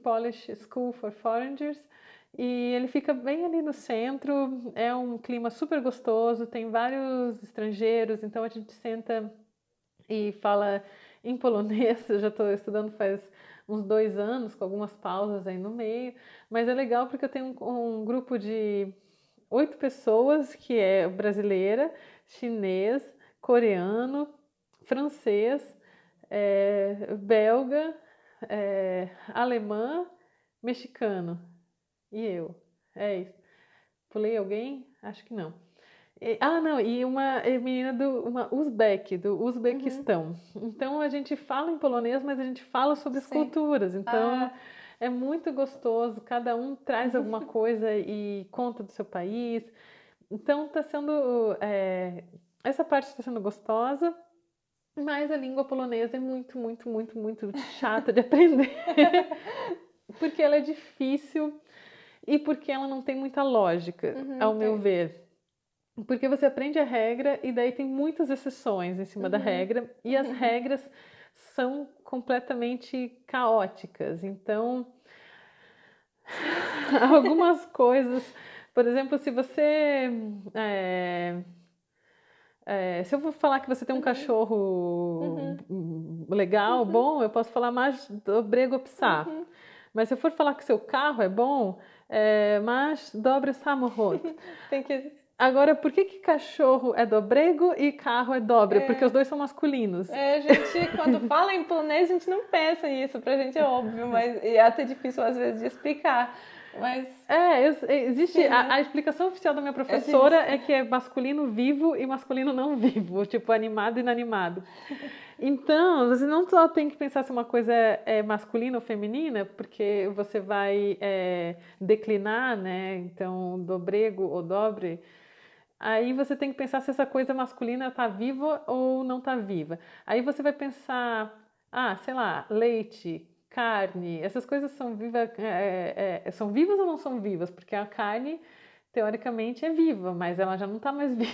Speaker 2: Polish School for Foreigners, e ele fica bem ali no centro, é um clima super gostoso, tem vários estrangeiros, então a gente senta e fala em polonês. Eu já estou estudando faz uns 2 anos, com algumas pausas aí no meio, mas é legal porque eu tenho um grupo de 8 pessoas, que é brasileira, chinês, coreano, francês, belga, alemã, mexicano e eu. É isso. Pulei alguém? Acho que não. Não, e uma menina uma do Uzbequistão. Então a gente fala em polonês, mas a gente fala sobre as culturas. Então é muito gostoso, cada um traz alguma coisa e conta do seu país. Então está sendo. Essa parte está sendo gostosa, mas a língua polonesa é muito, muito, muito, muito chata de aprender. Porque ela é difícil e porque ela não tem muita lógica, ao meu ver. Porque você aprende a regra e daí tem muitas exceções em cima da regra, e as regras são completamente caóticas. Então, algumas coisas, por exemplo, se você se eu vou falar que você tem um cachorro legal, bom, eu posso falar mais dobrego psa. Mas se eu for falar que seu carro é bom, mais dobre samohod.
Speaker 1: Tem que...
Speaker 2: Agora, por que cachorro é dobrego e carro é dobra? Porque os dois são masculinos.
Speaker 1: A gente, quando fala em polonês, a gente não pensa nisso. Pra gente é óbvio, mas é até difícil às vezes de explicar. Mas
Speaker 2: existe
Speaker 1: sim, né?
Speaker 2: a explicação oficial da minha professora é que é masculino vivo e masculino não vivo, tipo animado e inanimado. Então, você não só tem que pensar se uma coisa é masculina ou feminina, porque você vai declinar, né? Então, dobrego ou dobre. Aí você tem que pensar se essa coisa masculina está viva ou não está viva. Aí você vai pensar, sei lá, leite, carne, essas coisas são vivas ou não são vivas? Porque a carne, teoricamente, é viva, mas ela já não está mais viva.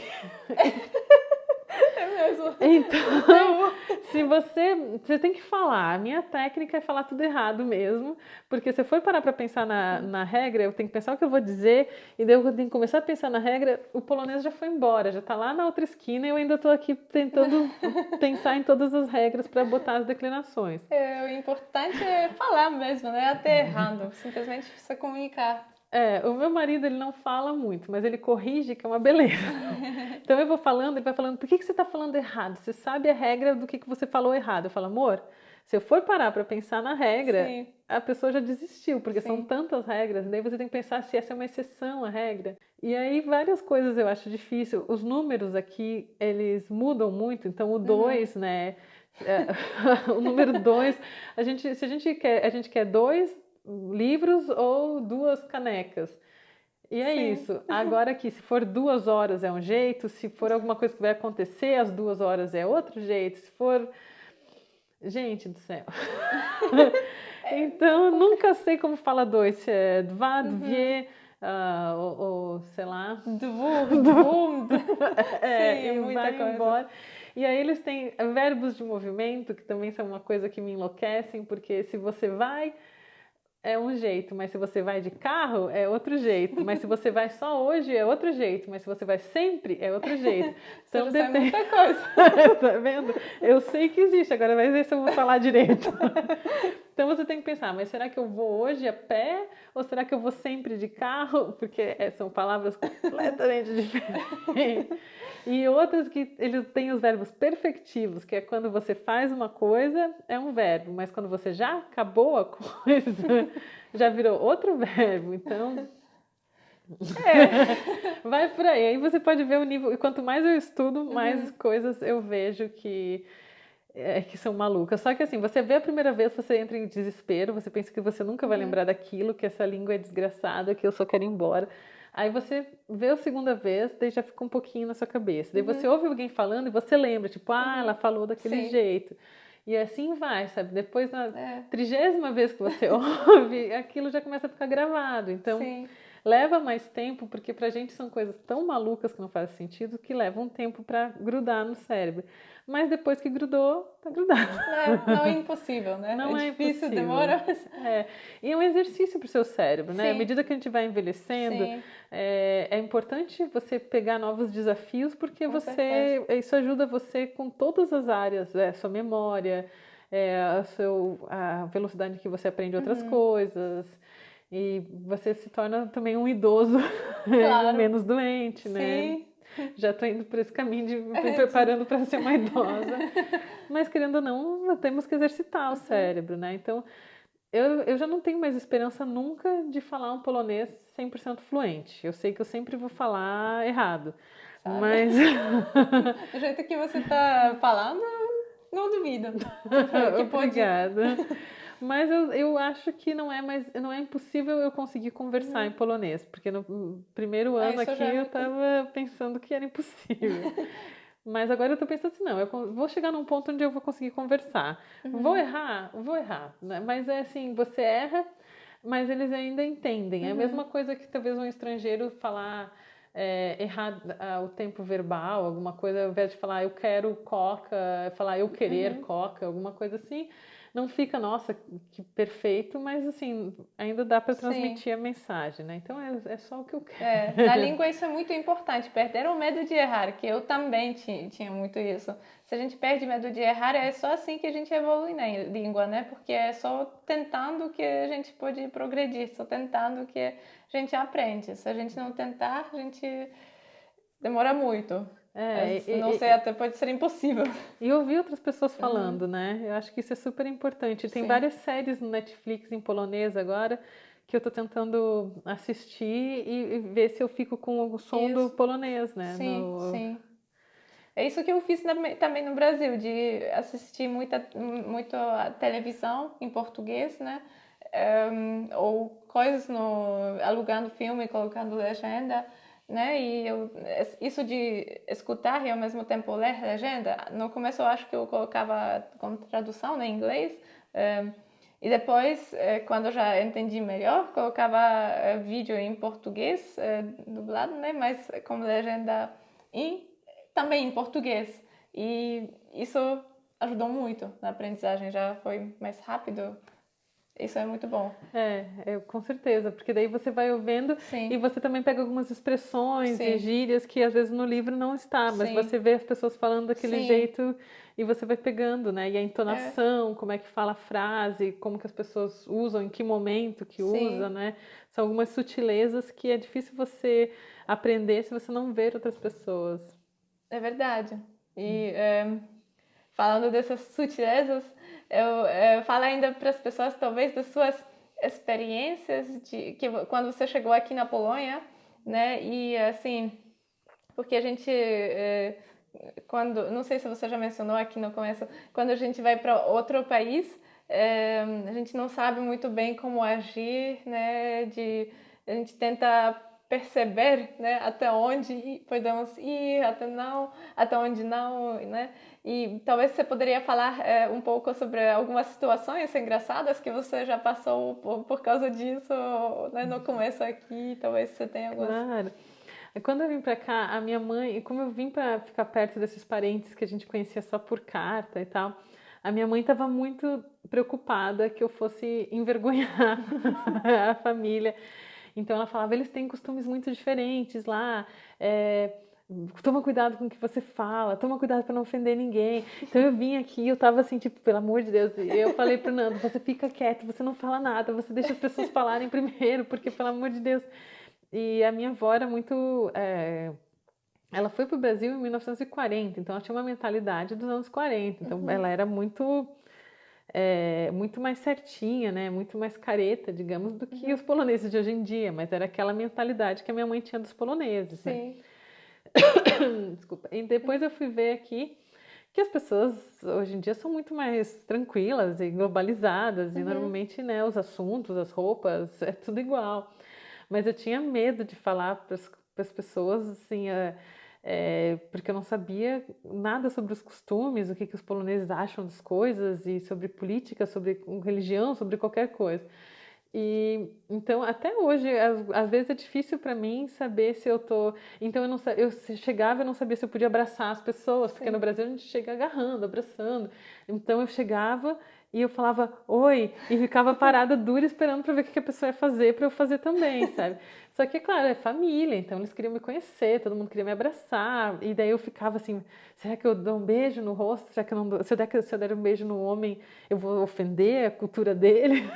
Speaker 1: É mesmo.
Speaker 2: Então, se você tem que falar, a minha técnica é falar tudo errado mesmo, porque se eu for parar para pensar na regra, eu tenho que pensar o que eu vou dizer, e daí eu tenho que começar a pensar na regra, o polonês já foi embora, já está lá na outra esquina e eu ainda estou aqui tentando pensar em todas as regras para botar as declinações.
Speaker 1: O importante é falar mesmo, né? Até errando, simplesmente se comunicar.
Speaker 2: O meu marido ele não fala muito, mas ele corrige, que é uma beleza. Então eu vou falando, ele vai falando, por que você está falando errado? Você sabe a regra do que você falou errado. Eu falo, amor, se eu for parar para pensar na regra,
Speaker 1: Sim.
Speaker 2: a pessoa já desistiu, porque
Speaker 1: Sim.
Speaker 2: são tantas regras, daí você tem que pensar se essa é uma exceção à regra. E aí várias coisas eu acho difícil. Os números aqui, eles mudam muito, então o 2, né? O número 2, se a gente quer 2 livros ou 2 canecas. E é
Speaker 1: Sim.
Speaker 2: isso. Agora aqui, se for 2 horas é um jeito, se for alguma coisa que vai acontecer às 2 horas é outro jeito, se for... Gente do céu. Então, nunca sei como fala 2, se é dva, dvie, ou sei lá...
Speaker 1: Dvum. Sim,
Speaker 2: e
Speaker 1: muita
Speaker 2: vai
Speaker 1: coisa.
Speaker 2: embora. E aí eles têm verbos de movimento, que também são uma coisa que me enlouquecem, porque se você vai... é um jeito, mas se você vai de carro, é outro jeito. Mas se você vai só hoje, é outro jeito. Mas se você vai sempre, é outro jeito. Então
Speaker 1: Você já sabe
Speaker 2: depende.
Speaker 1: muita coisa.
Speaker 2: Tá vendo? Eu sei que existe, agora vai ver se eu vou falar direito. Então você tem que pensar, mas será que eu vou hoje a pé? Ou será que eu vou sempre de carro? Porque são palavras completamente diferentes. E outras que eles têm os verbos perfectivos, que é quando você faz uma coisa, é um verbo, mas quando você já acabou a coisa, já virou outro verbo. Então, vai por aí. Aí você pode ver o nível. E quanto mais eu estudo, mais coisas eu vejo que são malucas. Só que assim, você vê a primeira vez, você entra em desespero, você pensa que você nunca vai lembrar daquilo, que essa língua é desgraçada, que eu só quero ir embora. Aí você vê a segunda vez, daí já fica um pouquinho na sua cabeça. Daí você ouve alguém falando e você lembra, tipo, ela falou daquele jeito. E assim vai, sabe? Depois, na 30ª vez que você ouve, aquilo já começa a ficar gravado. Então, leva mais tempo, porque pra gente são coisas tão malucas que não fazem sentido, que levam um tempo pra grudar no cérebro. Mas depois que grudou, tá grudado.
Speaker 1: Não é impossível, né?
Speaker 2: Não é
Speaker 1: difícil,
Speaker 2: impossível.
Speaker 1: demora.
Speaker 2: E é um exercício para o seu cérebro, né?
Speaker 1: Sim.
Speaker 2: À medida que a gente vai envelhecendo, é importante você pegar novos desafios, porque isso ajuda você com todas as áreas, sua memória, a velocidade que você aprende outras coisas. E você se torna também um idoso menos doente, né?
Speaker 1: Sim.
Speaker 2: Já estou indo por esse caminho de me preparando para ser uma idosa. Mas, querendo ou não, temos que exercitar o cérebro, né? Então, eu já não tenho mais esperança nunca de falar um polonês 100% fluente. Eu sei que eu sempre vou falar errado.
Speaker 1: Sabe?
Speaker 2: Mas...
Speaker 1: do jeito que você está falando, não duvido.
Speaker 2: Obrigada. Mas eu acho que não é impossível eu conseguir conversar em polonês, porque no primeiro ano aqui eu estava pensando que era impossível. Mas agora eu tô pensando assim, não, eu vou chegar num ponto onde eu vou conseguir conversar. Vou errar? Vou errar. Né? Mas é assim, você erra, mas eles ainda entendem. É a mesma coisa que talvez um estrangeiro falar... errar o tempo verbal, alguma coisa, ao invés de falar eu quero coca, falar eu querer coca, alguma coisa assim, não fica, nossa, que perfeito, mas assim, ainda dá para transmitir a mensagem, né? Então é só o que eu quero.
Speaker 1: Na língua isso é muito importante, perder o medo de errar, que eu também tinha muito isso. Se a gente perde medo de errar, é só assim que a gente evolui na língua, né? Porque é só tentando que a gente pode progredir, só tentando que a gente aprende. Se a gente não tentar, a gente demora muito. Não sei, até pode ser impossível.
Speaker 2: E ouvir outras pessoas falando, né? Eu acho que isso é super importante. Tem várias séries no Netflix em polonês agora que eu tô tentando assistir e ver se eu fico com o som do polonês, né?
Speaker 1: Sim, sim. É isso que eu fiz também no Brasil, de assistir muito a televisão em português, né? Ou coisas alugando filme, colocando legenda, né? E isso de escutar e ao mesmo tempo ler legenda, no começo eu acho que eu colocava com tradução, né, em inglês, e depois, quando eu já entendi melhor, colocava vídeo em português, dublado, né? Mas com legenda também em português. E isso ajudou muito na aprendizagem, já foi mais rápido. Isso é muito bom.
Speaker 2: Com certeza, porque daí você vai ouvindo e você também pega algumas expressões e gírias que às vezes no livro não está, mas você vê as pessoas falando daquele jeito e você vai pegando, né? E a entonação, como é que fala a frase, como que as pessoas usam, em que momento que usa, né? São algumas sutilezas que é difícil você aprender se você não ver outras pessoas.
Speaker 1: É verdade. E falando dessas sutilezas, eu falo ainda para as pessoas, talvez, das suas experiências quando você chegou aqui na Polônia, né? E assim, porque a gente, não sei se você já mencionou aqui no começo, quando a gente vai para outro país, a gente não sabe muito bem como agir, né? A gente tenta perceber, né, até onde podemos ir, até onde não, né? E talvez você poderia falar um pouco sobre algumas situações engraçadas que você já passou por causa disso, né, no começo aqui, talvez você tenha algumas...
Speaker 2: Claro. Quando eu vim pra cá, a minha mãe, como eu vim pra ficar perto desses parentes que a gente conhecia só por carta e tal, a minha mãe estava muito preocupada que eu fosse envergonhar a família. Então ela falava, eles têm costumes muito diferentes lá, toma cuidado com o que você fala, toma cuidado para não ofender ninguém. Então eu vim aqui e eu tava assim, tipo, pelo amor de Deus, eu falei pro Nando, você fica quieto, você não fala nada, você deixa as pessoas falarem primeiro, porque pelo amor de Deus. E a minha avó era muito... ela foi pro Brasil em 1940, então ela tinha uma mentalidade dos anos 40, então ela era muito mais certinha, né? Muito mais careta, digamos, do que os poloneses de hoje em dia, mas era aquela mentalidade que a minha mãe tinha dos poloneses,
Speaker 1: Sim.
Speaker 2: Né? Desculpa. E depois eu fui ver aqui que as pessoas hoje em dia são muito mais tranquilas e globalizadas, e normalmente, né, os assuntos, as roupas, é tudo igual. Mas eu tinha medo de falar para as pessoas, assim, porque eu não sabia nada sobre os costumes, o que os poloneses acham das coisas, e sobre política, sobre religião, sobre qualquer coisa. E então até hoje às vezes é difícil para mim saber se eu tô, então eu chegava e não sabia se eu podia abraçar as pessoas, porque no Brasil a gente chega agarrando, abraçando. Então eu chegava e eu falava oi e ficava parada dura esperando para ver o que a pessoa ia fazer para eu fazer também, sabe? Só que claro, é família, então eles queriam me conhecer, todo mundo queria me abraçar, e daí eu ficava assim, será que eu dou um beijo no rosto? Será que eu não dou? Se eu der um beijo no homem, eu vou ofender a cultura dele?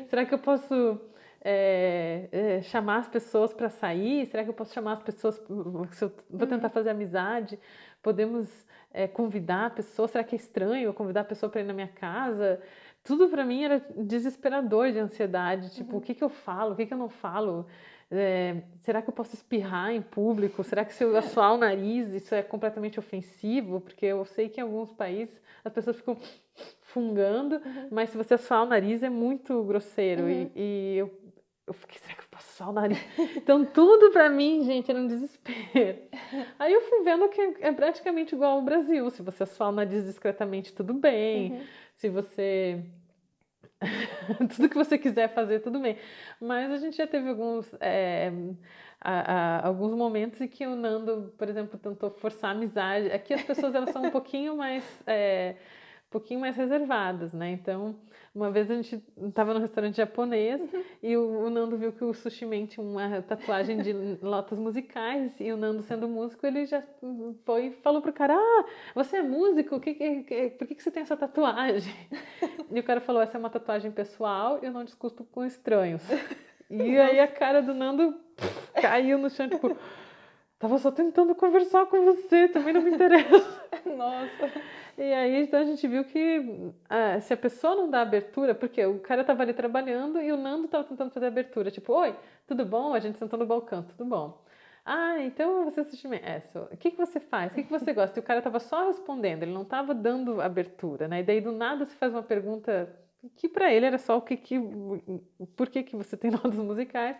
Speaker 2: Será que eu posso chamar as pessoas para sair? Será que eu posso chamar as pessoas? Se eu vou tentar fazer amizade, podemos convidar a pessoa? Será que é estranho eu convidar a pessoa para ir na minha casa? Tudo para mim era desesperador de ansiedade. Tipo, o que eu falo? O que eu não falo? Será que eu posso espirrar em público? Será que se eu assoar o nariz isso é completamente ofensivo? Porque eu sei que em alguns países as pessoas ficam fungando, mas se você assoar o nariz é muito grosseiro. E eu fiquei, será que eu posso assoar o nariz? Então tudo pra mim, gente, era um desespero. Aí eu fui vendo que é praticamente igual ao Brasil. Se você assoar o nariz discretamente, tudo bem. Se você... tudo que você quiser fazer, tudo bem. Mas a gente já teve alguns momentos em que o Nando, por exemplo, tentou forçar a amizade. Aqui as pessoas elas são um pouquinho mais reservadas, né? Então, uma vez a gente estava num restaurante japonês e o Nando viu que o Sushi Man tinha uma tatuagem de notas musicais e o Nando, sendo músico, ele já foi e falou pro cara, você é músico? Por que você tem essa tatuagem? E o cara falou, essa é uma tatuagem pessoal e eu não discuto com estranhos. E aí a cara do Nando caiu no chão, tipo... tava só tentando conversar com você, também não me interessa.
Speaker 1: Nossa.
Speaker 2: E aí, então a gente viu que se a pessoa não dá abertura, porque o cara tava ali trabalhando e o Nando tava tentando fazer abertura, tipo, oi, tudo bom? A gente sentou no balcão, tudo bom. Ah, então você assiste o que você faz? O que você gosta? E o cara tava só respondendo, ele não tava dando abertura, né? E daí do nada se faz uma pergunta que para ele era só por que você tem notas musicais?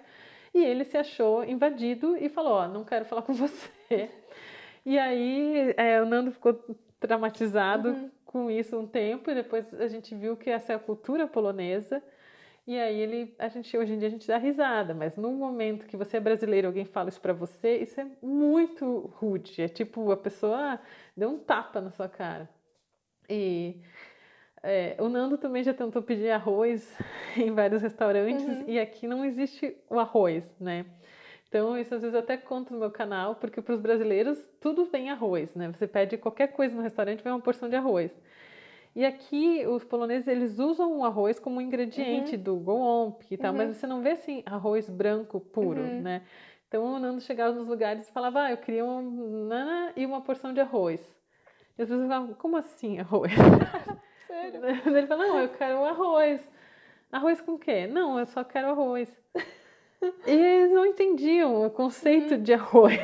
Speaker 2: E ele se achou invadido e falou, ó, não quero falar com você. E aí o Nando ficou traumatizado com isso um tempo e depois a gente viu que essa é a cultura polonesa. E aí hoje em dia a gente dá risada, mas no momento que você é brasileiro, alguém fala isso pra você, isso é muito rude. É tipo, a pessoa deu um tapa na sua cara. E o Nando também já tentou pedir arroz em vários restaurantes e aqui não existe o arroz, né? Então, isso às vezes eu até conto no meu canal, porque para os brasileiros tudo vem arroz, né? Você pede qualquer coisa no restaurante, vem uma porção de arroz. E aqui os poloneses eles usam o arroz como ingrediente do gołąbki e tal, mas você não vê assim arroz branco puro, né? Então o Nando chegava nos lugares e falava, eu queria uma nana e uma porção de arroz. E as pessoas falavam, como assim arroz?
Speaker 1: Sério?
Speaker 2: Ele falava, não, eu quero arroz. Arroz com o quê? Não, eu só quero arroz. E eles não entendiam o conceito de arroz.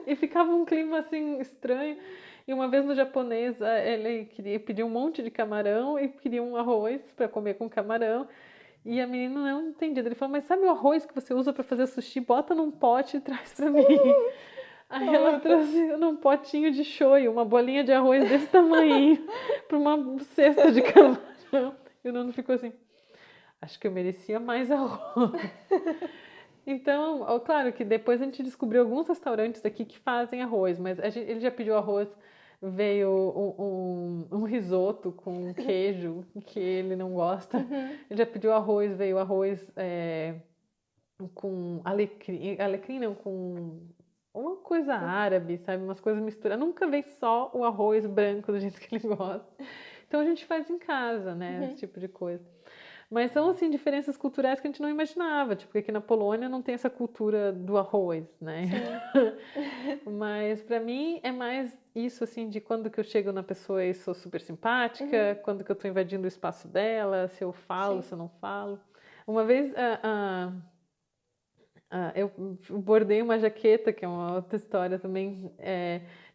Speaker 2: E ficava um clima assim estranho. E uma vez no japonês, ele queria pedir um monte de camarão e queria um arroz para comer com camarão. E a menina não entendia. Ele falou, mas sabe o arroz que você usa para fazer sushi? Bota num pote e traz para mim. Aí ela trouxe num potinho de shoyu, uma bolinha de arroz desse tamanho, para uma cesta de camarão. E o Nando ficou assim, acho que eu merecia mais arroz. Então, claro que depois a gente descobriu alguns restaurantes aqui que fazem arroz, mas ele já pediu arroz, veio um risoto com queijo, que ele não gosta. Ele já pediu arroz, veio arroz com alecrim não, com uma coisa árabe, sabe? Umas coisas misturadas. Nunca veio só o arroz branco do jeito que ele gosta. Então a gente faz em casa, né? Esse tipo de coisa. Mas são, assim, diferenças culturais que a gente não imaginava. Tipo, aqui na Polônia não tem essa cultura do arroz, né? Mas pra mim é mais isso, assim, de quando que eu chego na pessoa e sou super simpática, quando que eu tô invadindo o espaço dela, se eu falo, se eu não falo. Uma vez eu bordei uma jaqueta, que é uma outra história também.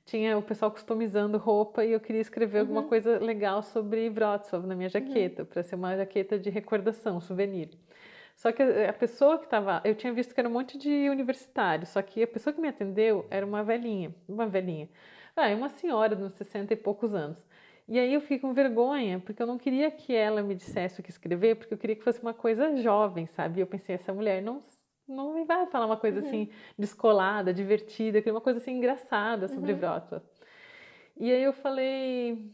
Speaker 2: Tinha o pessoal customizando roupa e eu queria escrever alguma coisa legal sobre Wrocław na minha jaqueta, para ser uma jaqueta de recordação, souvenir. Só que a pessoa que estava... Eu tinha visto que era um monte de universitários, só que a pessoa que me atendeu era uma velhinha. Uma senhora de uns 60 e poucos anos. E aí eu fiquei com vergonha, porque eu não queria que ela me dissesse o que escrever, porque eu queria que fosse uma coisa jovem, sabe? E eu pensei, essa mulher não me vai falar uma coisa assim descolada, divertida, que é uma coisa assim engraçada sobre Wrocław. E aí eu falei,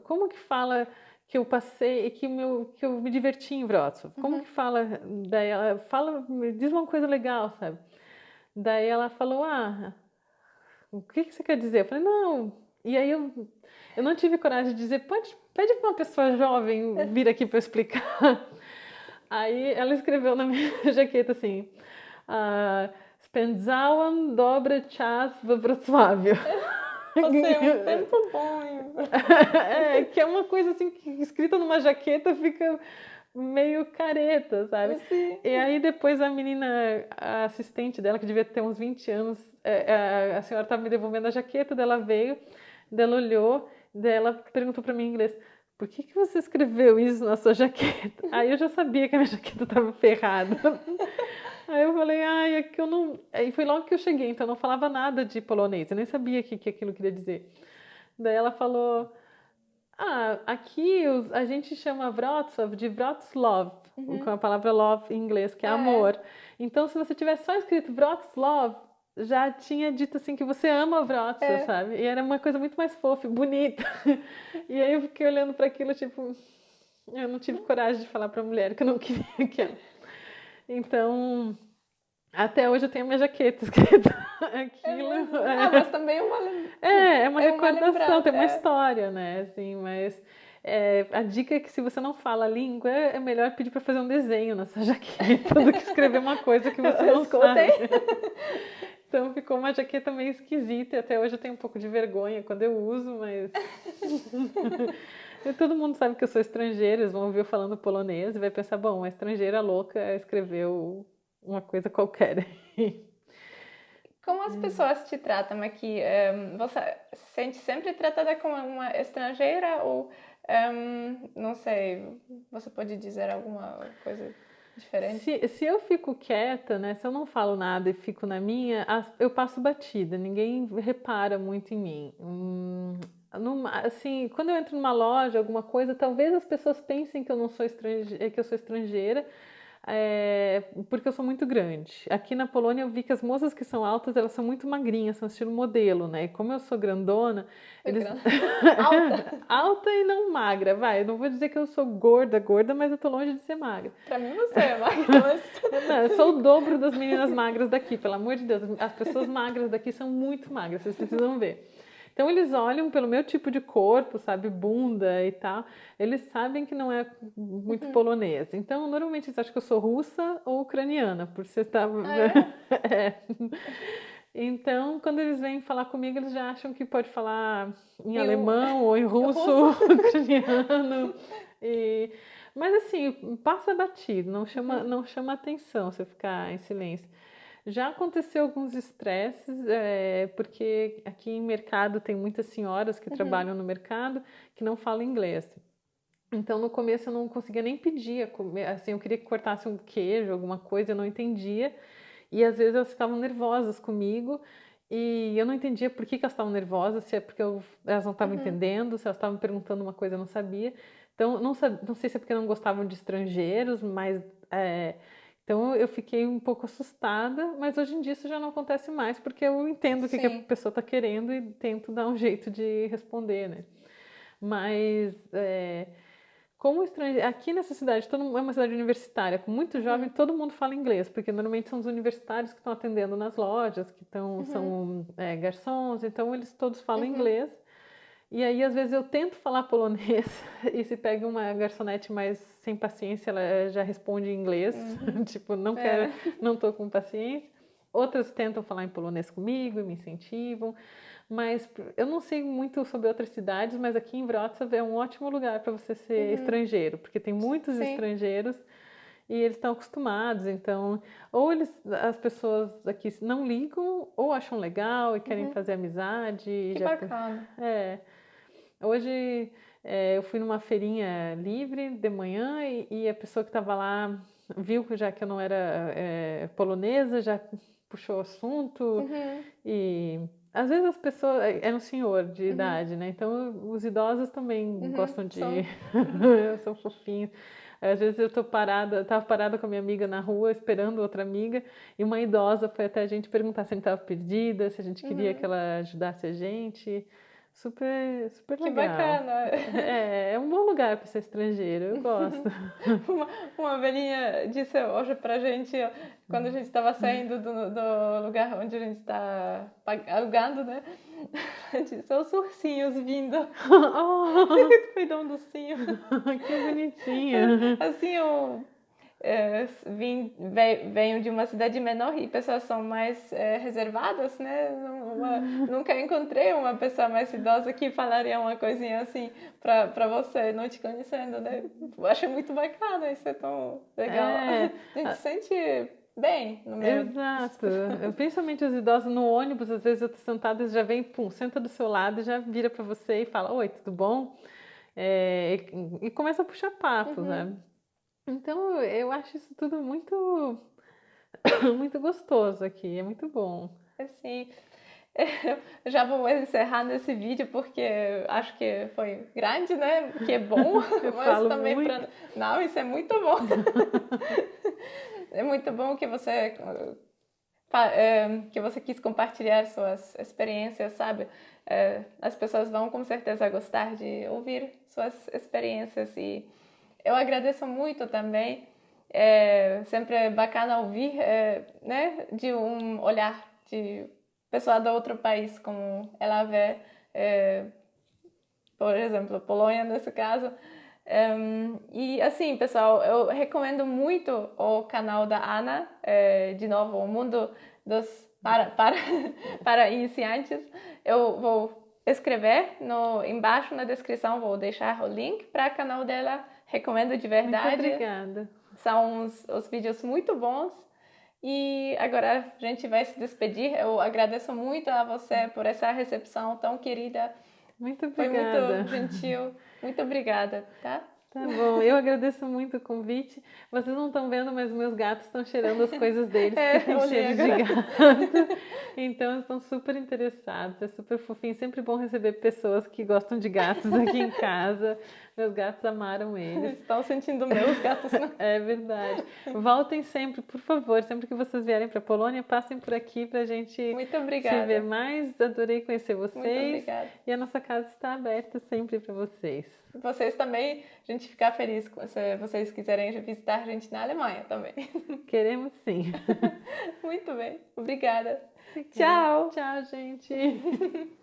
Speaker 2: como que fala que eu passei, que eu me diverti em Wrocław? Como que fala? Daí ela me diz uma coisa legal, sabe? Daí ela falou, o que você quer dizer? Eu falei, não. E aí eu não tive coragem de dizer, pede para uma pessoa jovem vir aqui para eu explicar. Aí ela escreveu na minha jaqueta assim, Spędzałam dobre czas we Wrocławiu.
Speaker 1: Ou seja, um tempo bom.
Speaker 2: Que é uma coisa assim, que escrita numa jaqueta fica meio careta, sabe?
Speaker 1: Sim.
Speaker 2: E aí depois a menina, a assistente dela, que devia ter uns 20 anos, a senhora estava me devolvendo a jaqueta, dela veio, dela olhou, dela perguntou para mim em inglês, por que você escreveu isso na sua jaqueta? Aí eu já sabia que a minha jaqueta estava ferrada. Aí eu falei, é que eu não... Aí foi logo que eu cheguei, então eu não falava nada de polonês, eu nem sabia o que aquilo queria dizer. Daí ela falou, aqui a gente chama Wrocław de Wrocław, com a palavra love em inglês, que é amor. Então se você tivesse só escrito Wrocław, já tinha dito assim que você ama Wrocław, sabe? E era uma coisa muito mais fofa, bonita. E aí eu fiquei olhando para aquilo, tipo, eu não tive coragem de falar para a mulher que eu não queria que ela... Então, até hoje eu tenho a minha jaqueta escrita aquilo.
Speaker 1: Mas também é uma
Speaker 2: recordação, tem uma história, né? Assim, mas A dica é que se você não fala a língua, é melhor pedir para fazer um desenho nessa jaqueta do que escrever uma coisa que você não sabe. Então ficou uma jaqueta meio esquisita e até hoje eu tenho um pouco de vergonha quando eu uso, mas todo mundo sabe que eu sou estrangeira, eles vão ouvir eu falando polonês e vai pensar, bom, uma estrangeira louca escreveu uma coisa qualquer.
Speaker 1: Como as pessoas te tratam aqui? Você se sente sempre tratada como uma estrangeira ou, não sei, você pode dizer alguma coisa diferente?
Speaker 2: Se eu fico quieta, né? Se eu não falo nada e fico na minha, eu passo batida, ninguém repara muito em mim. Assim, quando eu entro numa loja, alguma coisa, talvez as pessoas pensem que eu não sou estrangeira, que eu sou estrangeira, porque eu sou muito grande. Aqui na Polônia eu vi que as moças que são altas, elas são muito magrinhas, são estilo modelo, né? E como eu sou grandona, eles
Speaker 1: Alta?
Speaker 2: alta e não magra, vai. Eu não vou dizer que eu sou gorda, mas eu tô longe de ser magra.
Speaker 1: Pra mim você é magra, mas...
Speaker 2: Não, eu sou o dobro das meninas magras daqui, pelo amor de Deus. As pessoas magras daqui são muito magras, vocês precisam ver. Então eles olham pelo meu tipo de corpo, sabe, bunda e tal. Eles sabem que não é muito polonês. Então normalmente eles acham que eu sou russa ou ucraniana, por você estar. É. Então quando eles vêm falar comigo, eles já acham que pode falar em alemão ou em russo, ou ucraniano. Mas assim, passa batido, não chama atenção se eu ficar em silêncio. Já aconteceu alguns estresses, porque aqui em mercado tem muitas senhoras que trabalham no mercado que não falam inglês. Então no começo eu não conseguia nem pedir, assim, eu queria que cortasse um queijo, alguma coisa, eu não entendia. E às vezes elas ficavam nervosas comigo e eu não entendia por que elas estavam nervosas, se é porque elas não estavam entendendo, se elas estavam me perguntando uma coisa eu não sabia. Então não sei se é porque não gostavam de estrangeiros, mas então eu fiquei um pouco assustada, mas hoje em dia isso já não acontece mais, porque eu entendo o que a pessoa está querendo e tento dar um jeito de responder, né? Mas como estrangeiro, aqui nessa cidade, é uma cidade universitária, com muito jovem, todo mundo fala inglês, porque normalmente são os universitários que estão atendendo nas lojas, que são garçons, então eles todos falam inglês. E aí, às vezes, eu tento falar polonês e se pega uma garçonete mais sem paciência, ela já responde em inglês, tipo, não quero, não tô com paciência. Outras tentam falar em polonês comigo e me incentivam. Mas eu não sei muito sobre outras cidades, mas aqui em Wrocław é um ótimo lugar para você ser estrangeiro, porque tem muitos estrangeiros e eles estão acostumados. Então, as pessoas aqui não ligam ou acham legal e querem fazer amizade.
Speaker 1: Que bacana.
Speaker 2: Hoje eu fui numa feirinha livre de manhã e a pessoa que estava lá viu que já que eu não era polonesa, já puxou o assunto e às vezes as pessoas é um senhor de idade, né? Então os idosos também gostam de são fofinhos. Às vezes eu estava parada com a minha amiga na rua esperando outra amiga e uma idosa foi até a gente perguntar se a gente estava perdida, se a gente queria que ela ajudasse a gente. Super, super legal.
Speaker 1: Que bacana!
Speaker 2: É um bom lugar para ser estrangeiro, eu gosto.
Speaker 1: Uma velhinha disse hoje pra gente, quando a gente estava saindo do lugar onde a gente está alugando, né? Disse, os ursinhos vindo. Foi dar um docinho.
Speaker 2: Que bonitinho.
Speaker 1: Assim, venho de uma cidade menor e pessoas são mais reservadas, né? Nunca encontrei uma pessoa mais idosa que falaria uma coisinha assim pra você, não te conhecendo, né? Eu acho muito bacana, isso é tão legal. A gente se sente bem no meio.
Speaker 2: Exato. Principalmente os idosos no ônibus, às vezes eu tô sentada, eles já vem, pum, senta do seu lado, já vira pra você e fala, oi, tudo bom? E começa a puxar papo, né? Então, eu acho isso tudo muito, muito gostoso aqui, é muito bom.
Speaker 1: Assim, já vou encerrar nesse vídeo porque acho que foi grande, né? Que é bom, mas também para... Não, isso é muito bom. É muito bom que você quis compartilhar suas experiências, sabe? As pessoas vão com certeza gostar de ouvir suas experiências e eu agradeço muito também. Sempre é bacana ouvir, né, de um olhar de pessoa de outro país, como ela vê por exemplo, Polônia nesse caso. E assim, pessoal, eu recomendo muito o canal da Ana, de novo, o mundo para iniciantes. Eu vou escrever embaixo na descrição, vou deixar o link para o canal dela. Recomendo de verdade.
Speaker 2: Muito obrigada.
Speaker 1: São os vídeos muito bons. E agora a gente vai se despedir. Eu agradeço muito a você por essa recepção tão querida.
Speaker 2: Muito obrigada.
Speaker 1: Foi muito gentil. Muito obrigada, tá?
Speaker 2: Tá bom, eu agradeço muito o convite. Vocês não estão vendo, mas meus gatos estão cheirando as coisas deles, porque tem cheiro de gato. Então, eles estão super interessados, é super fofinho. Sempre bom receber pessoas que gostam de gatos aqui em casa. Meus gatos amaram eles.
Speaker 1: Estão sentindo meus gatos, né?
Speaker 2: É verdade. Voltem sempre, por favor, sempre que vocês vierem para a Polônia, passem por aqui para a gente
Speaker 1: Muito obrigada.
Speaker 2: se ver mais. Adorei conhecer vocês.
Speaker 1: Muito obrigada.
Speaker 2: E a nossa casa está aberta sempre para vocês.
Speaker 1: Vocês também, a gente ficar feliz se vocês quiserem visitar a gente na Alemanha também.
Speaker 2: Queremos sim.
Speaker 1: Muito bem. Obrigada. Tchau.
Speaker 2: Tchau, gente.